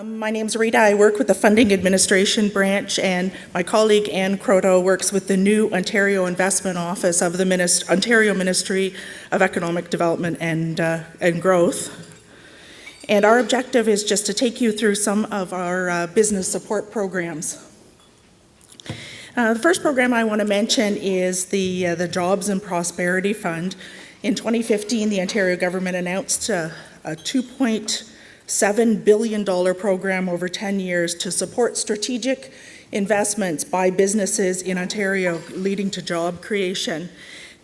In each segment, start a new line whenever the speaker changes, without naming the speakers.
My name's Rita. I work with the Funding Administration Branch, and my colleague Anne Croteau works with the new Ontario Investment Office of the Ontario Ministry of Economic Development and Growth. And our objective is just to take you through some of our business support programs. The first program I want to mention is the Jobs and Prosperity Fund. In 2015, the Ontario government announced a $2.7 billion program over 10 years to support strategic investments by businesses in Ontario, leading to job creation.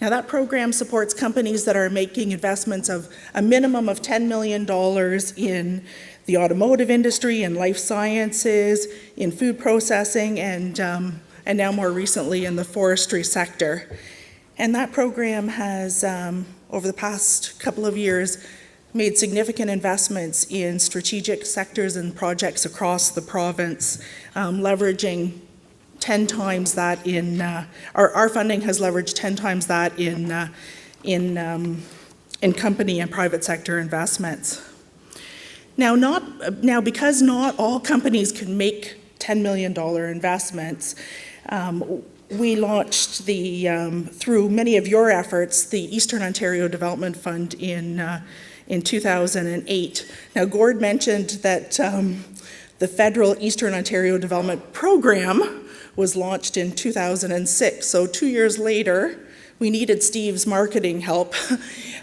Now, that program supports companies that are making investments of a minimum of $10 million in the automotive industry, in life sciences, in food processing, and now more recently in the forestry sector. And that program has, over the past couple of years, made significant investments in strategic sectors and projects across the province, leveraging 10 times that in, our funding has leveraged 10 times that in company and private sector investments. Now, because not all companies can make $10 million investments, we launched through many of your efforts, the Eastern Ontario Development Fund in 2008. Now, Gord mentioned that the federal Eastern Ontario Development Program was launched in 2006. So 2 years later, we needed Steve's marketing help.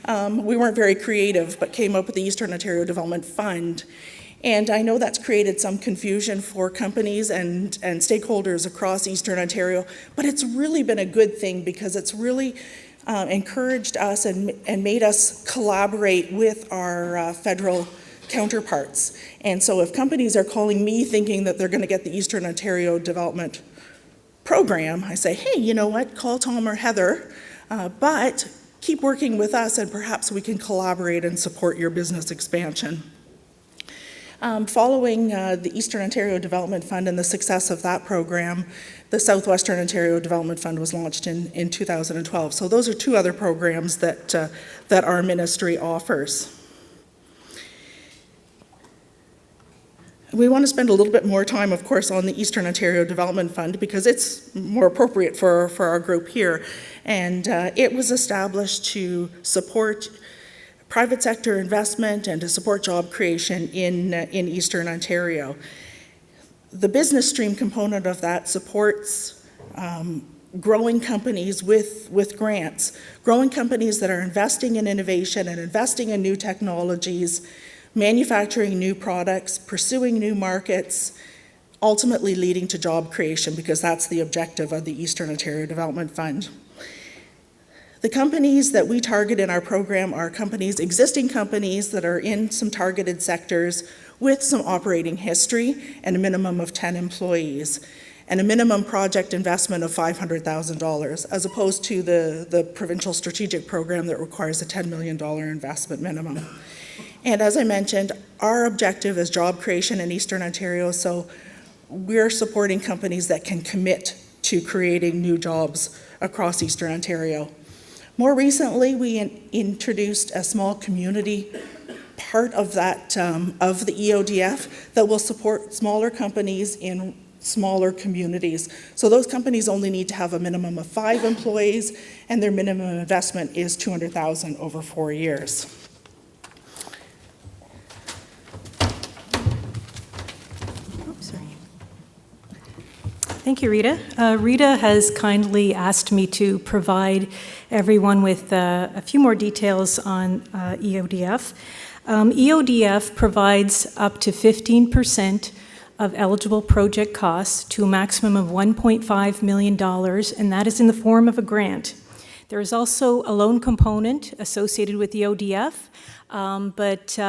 We weren't very creative, but came up with the Eastern Ontario Development Fund. And I know that's created some confusion for companies and stakeholders across Eastern Ontario, but it's really been a good thing because it's really encouraged us and made us collaborate with our federal counterparts. And so if companies are calling me thinking that they're going to get the Eastern Ontario Development Program, I say, hey, you know what, call Tom or Heather, but keep working with us and perhaps we can collaborate and support your business expansion. Following the Eastern Ontario Development Fund and the success of that program, the Southwestern Ontario Development Fund was launched in 2012. So those are two other programs that our ministry offers. We want to spend a little bit more time, of course, on the Eastern Ontario Development Fund because it's more appropriate for our group here. And it was established to support private sector investment and to support job creation in Eastern Ontario. The business stream component of that supports growing companies with grants, growing companies that are investing in innovation and investing in new technologies, manufacturing new products, pursuing new markets, ultimately leading to job creation because that's the objective of the Eastern Ontario Development Fund. The companies that we target in our program are existing companies that are in some targeted sectors with some operating history and a minimum of 10 employees and a minimum project investment of $500,000 as opposed to the provincial strategic program that requires a $10 million investment minimum. And as I mentioned, our objective is job creation in Eastern Ontario, so we're supporting companies that can commit to creating new jobs across Eastern Ontario. More recently, we introduced a small community part of that, of the EODF that will support smaller companies in smaller communities. So those companies only need to have a minimum of 5 employees and their minimum investment is $200,000 over 4 years.
Thank you, Rita. Rita has kindly asked me to provide everyone with a few more details on EODF. EODF provides up to 15% of eligible project costs to a maximum of $1.5 million, and that is in the form of a grant. There is also a loan component associated with EODF, but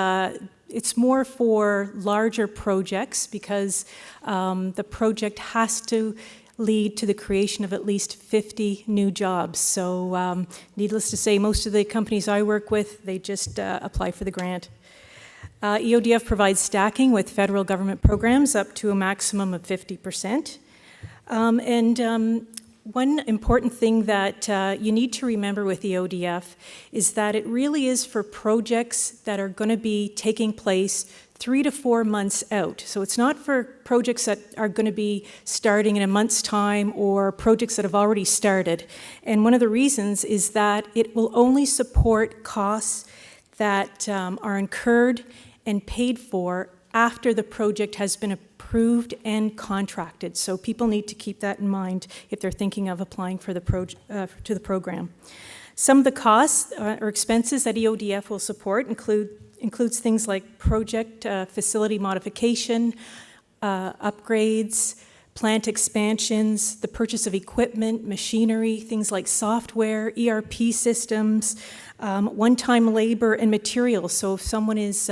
it's more for larger projects because the project has to lead to the creation of at least 50 new jobs. So needless to say, most of the companies I work with, they just apply for the grant. EODF provides stacking with federal government programs up to a maximum of 50%. One important thing that you need to remember with EODF is that it really is for projects that are going to be taking place 3 to 4 months out. So it's not for projects that are going to be starting in a month's time or projects that have already started. And one of the reasons is that it will only support costs that are incurred and paid for after the project has been approved and contracted. So people need to keep that in mind if they're thinking of applying for the to the program. Some of the costs or expenses that EODF will support includes things like project facility modification, upgrades, plant expansions, the purchase of equipment, machinery, things like software, ERP systems, one-time labor and materials. So if someone is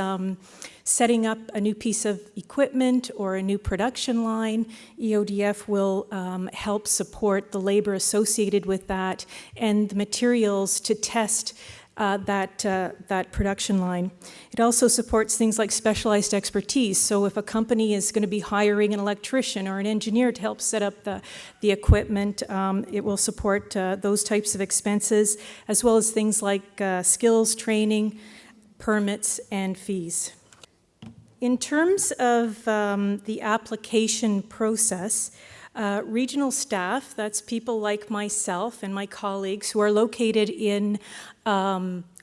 setting up a new piece of equipment or a new production line, EODF will help support the labor associated with that and the materials to test that production line. It also supports things like specialized expertise. So if a company is going to be hiring an electrician or an engineer to help set up the equipment, it will support those types of expenses, as well as things like skills training, permits, and fees. In terms of the application process, regional staff, that's people like myself and my colleagues who are located in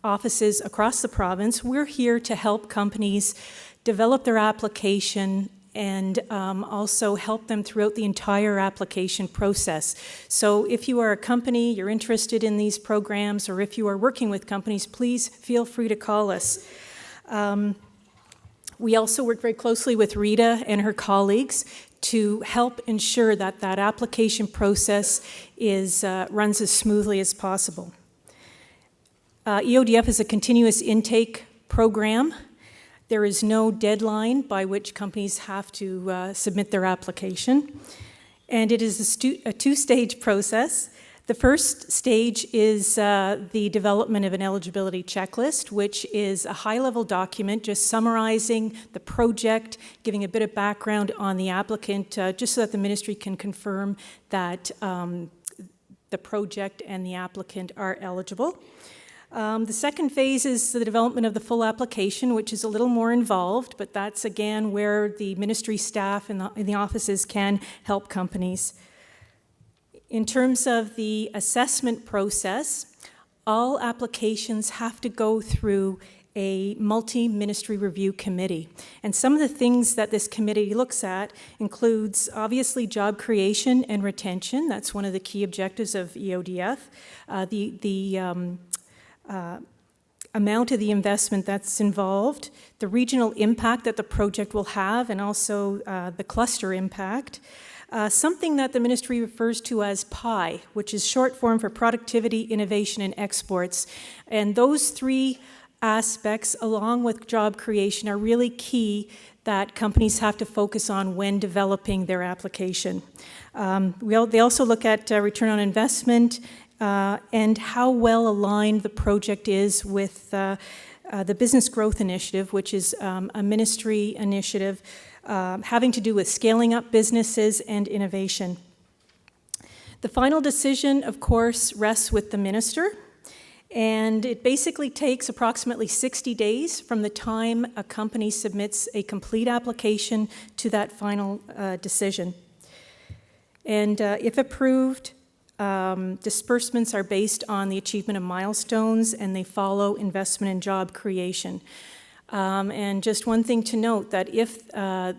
offices across the province, we're here to help companies develop their application and also help them throughout the entire application process. So if you are a company, you're interested in these programs, or if you are working with companies, please feel free to call us. We also work very closely with Rita and her colleagues to help ensure that that application process runs as smoothly as possible. EODF is a continuous intake program. There is no deadline by which companies have to submit their application. And it is a two-stage process. The first stage is the development of an eligibility checklist, which is a high-level document just summarizing the project, giving a bit of background on the applicant, just so that the ministry can confirm that the project and the applicant are eligible. The second phase is the development of the full application, which is a little more involved, but that's again where the ministry staff in the offices can help companies. In terms of the assessment process, all applications have to go through a multi-ministry review committee. And some of the things that this committee looks at includes obviously job creation and retention. That's one of the key objectives of EODF. The amount of the investment that's involved, the regional impact that the project will have, and also the cluster impact. Something that the ministry refers to as PI, which is short form for productivity, innovation, and exports. And those three aspects, along with job creation, are really key that companies have to focus on when developing their application. They also look at return on investment and how well aligned the project is with the Business Growth Initiative, which is a ministry initiative having to do with scaling up businesses and innovation. The final decision, of course, rests with the minister, and it basically takes approximately 60 days from the time a company submits a complete application to that final decision. And if approved, disbursements are based on the achievement of milestones, and they follow investment and job creation. And just one thing to note, that if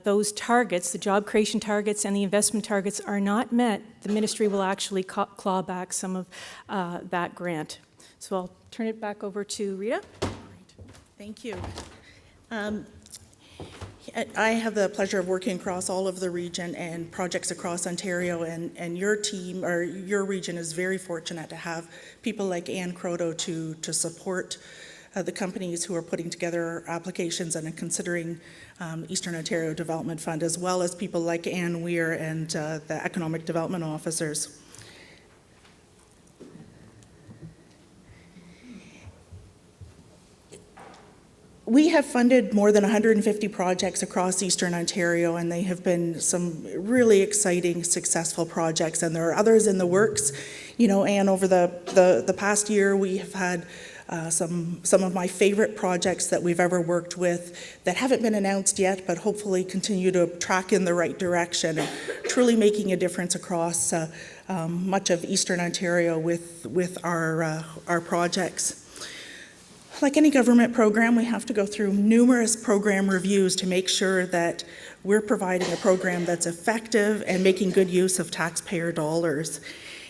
those targets, the job creation targets and the investment targets, are not met, the ministry will actually claw back some of that grant. So I'll turn it back over to Rita.
Thank you. I have the pleasure of working across all of the region and projects across Ontario, and your team, or your region, is very fortunate to have people like Croteau to support the companies who are putting together applications and considering Eastern Ontario Development Fund, as well as people like Ann Weir and the economic development officers. We have funded more than 150 projects across Eastern Ontario, and they have been some really exciting, successful projects, and there are others in the works. You know, Anne, over the past year, we have had some of my favorite projects that we've ever worked with that haven't been announced yet, but hopefully continue to track in the right direction and truly making a difference across much of Eastern Ontario with our projects. Like any government program, we have to go through numerous program reviews to make sure that we're providing a program that's effective and making good use of taxpayer dollars.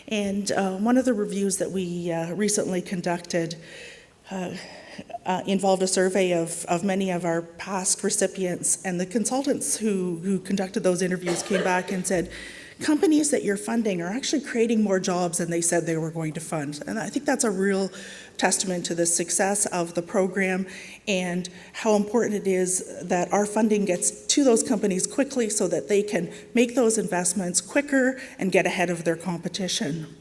And one of the reviews that we recently conducted involved a survey of many of our past recipients, and the consultants who conducted those interviews came back and said, companies that you're funding are actually creating more jobs than they said they were going to fund. And I think that's a real testament to the success of the program and how important it is that our funding gets to those companies quickly so that they can make those investments quicker and get ahead of their competition.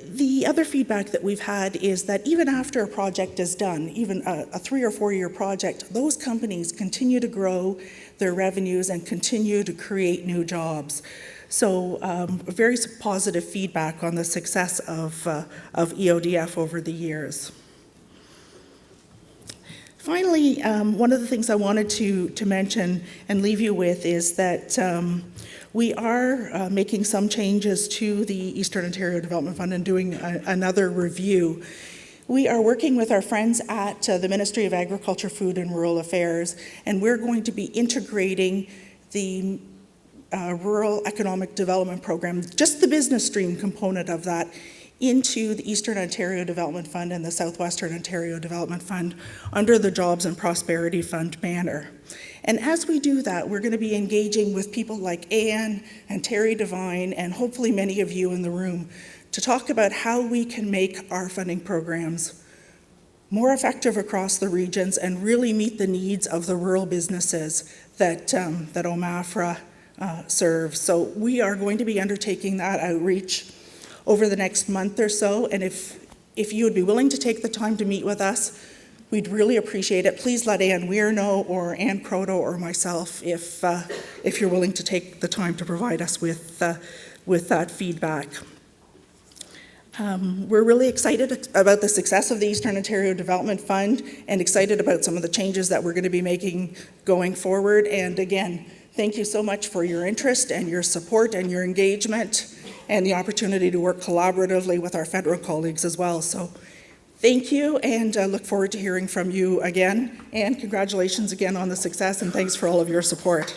The other feedback that we've had is that even after a project is done, even a 3 or 4 year project, those companies continue to grow their revenues and continue to create new jobs. So very positive feedback on the success of EODF over the years. Finally, one of the things I wanted to mention and leave you with is that we are making some changes to the Eastern Ontario Development Fund and doing another review. We are working with our friends at the Ministry of Agriculture, Food and Rural Affairs, and we're going to be integrating the Rural Economic Development Program, just the business stream component of that, into the Eastern Ontario Development Fund and the Southwestern Ontario Development Fund under the Jobs and Prosperity Fund banner. And as we do that, we're going to be engaging with people like Anne and Terry Devine and hopefully many of you in the room to talk about how we can make our funding programs more effective across the regions and really meet the needs of the rural businesses that OMAFRA serves. So we are going to be undertaking that outreach over the next month or so, and if you would be willing to take the time to meet with us, we'd really appreciate it. Please let Ann Weir know, or Ann Croteau, or myself, if you're willing to take the time to provide us with that feedback. We're really excited about the success of the Eastern Ontario Development Fund and excited about some of the changes that we're going to be making going forward. And again, thank you so much for your interest and your support and your engagement and the opportunity to work collaboratively with our federal colleagues as well. So thank you, and look forward to hearing from you again. And congratulations again on the success, and thanks for all of your support.